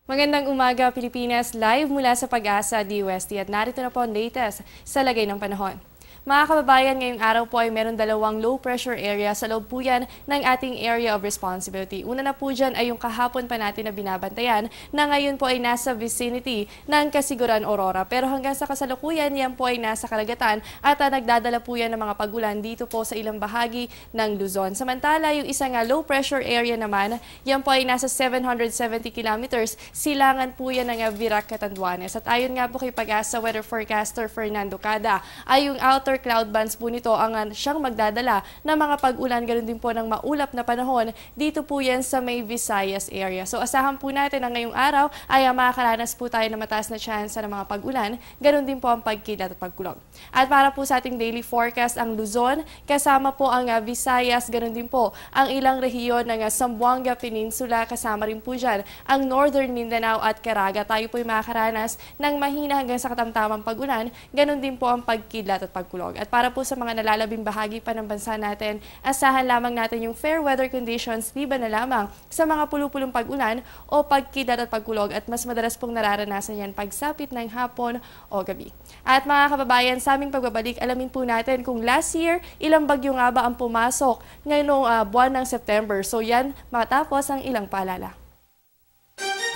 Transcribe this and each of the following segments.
Magandang umaga, Pilipinas. Live mula sa Pag-asa, DOST at narito na po ang latest sa lagay ng panahon. Mga kababayan, ngayong araw po ay meron dalawang low pressure area sa loob po yan ng ating area of responsibility. Una na po dyan ay yung kahapon pa natin na binabantayan na ngayon po ay nasa vicinity ng Kasiguran, Aurora. Pero hanggang sa kasalukuyan, yan po ay nasa karagatan at nagdadala po yan ng mga pagulan dito po sa ilang bahagi ng Luzon. Samantala, yung isang low pressure area naman, yan po ay nasa 770 kilometers. Silangan po yan ng Virac, Catanduanes. At ayon nga po kay Pag-asa weather forecaster Fernando Cada, ay yung outer cloud bands po nito ang siyang magdadala ng mga pag-ulan, ganoon din po ng maulap na panahon dito po yan sa may Visayas area. So asahan po natin na ngayong araw ay makakaranas po tayo ng mataas na chance ng mga pag-ulan, ganoon din po ang pagkilat at pagkulog. At para po sa ating daily forecast, ang Luzon, kasama po ang Visayas, ganoon din po ang ilang rehiyon ng Zamboanga Peninsula, kasama rin po dyan ang Northern Mindanao at Caraga. Tayo po ay makakaranas ng mahina hanggang sa katamtamang pag-ulan, ganoon din po ang pagkilat at pagkulog. At para po sa mga nalalabing bahagi pa ng bansa natin, asahan lamang natin yung fair weather conditions, liban na lamang sa mga pulupulong pag-ulan o pagkilat at pagkulog, at mas madalas pong nararanasan yan pagsapit ng hapon o gabi. At mga kababayan, sa aming pagbabalik, alamin po natin kung last year, ilang bagyo nga ba ang pumasok ngayong buwan ng September. So yan, matapos ang ilang paalala.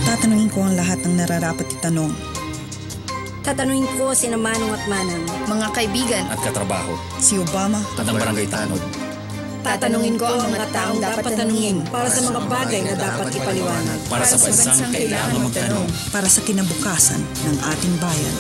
Tatanungin ko ang lahat ng nararapat itanong. Tatanungin ko sina Manong at Manang, mga kaibigan at katrabaho, Si Obama at ang barangay tanod. tatanungin ko ang mga taong dapat tanungin para sa mga bagay na dapat ipaliwanag. Para sa bansang kailangan magtanong. para sa kinabukasan ng ating bayan.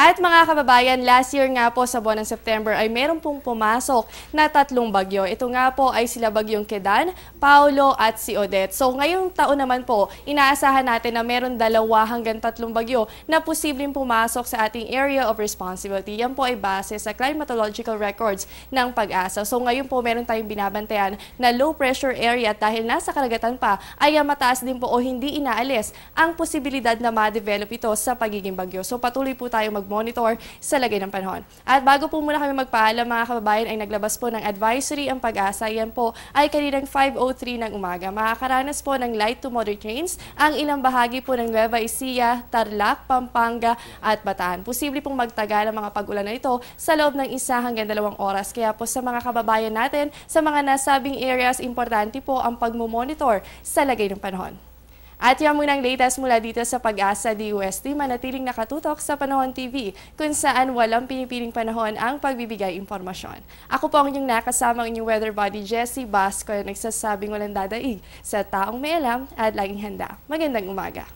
At mga kababayan, last year nga po sa buwan ng September ay meron pong pumasok na 3 bagyo. Ito nga po ay sila bagyong Kedan, Paulo at si Odette. So ngayong taon naman po, inaasahan natin na meron 2 hanggang 3 bagyo na posibleng pumasok sa ating area of responsibility. Yan po ay base sa climatological records ng Pag-asa. So ngayon po meron tayong binabantayan na low pressure area, at dahil nasa karagatan pa ay mataas din po o hindi inaalis ang posibilidad na ma-develop ito sa pagiging bagyo. So patuloy po tayo mag-monitor sa lagay ng panahon. At bago po muna kami magpaalam, mga kababayan, ay naglabas po ng advisory ang Pag-asa. Yan po ay kaninang 5:03 ng umaga. Makakaranas po ng light to moderate rains ang ilang bahagi po ng Nueva Ecija, Tarlac, Pampanga at Bataan. Posible pong magtagal ang mga pag-ulan na ito sa loob ng 1 hanggang 2 oras. Kaya po sa mga kababayan natin sa mga nasabing areas, importante po ang pagmumonitor sa lagay ng panahon. At yan muna ang latest mula dito sa Pag-asa DOST. Manatiling nakatutok sa Panahon TV, kung saan walang pinipiling panahon ang pagbibigay impormasyon. Ako po ang inyong nakasamang inyong weather body, Jessie Basco, na nagsasabing walang dadaig sa taong may alam at laging handa. Magandang umaga.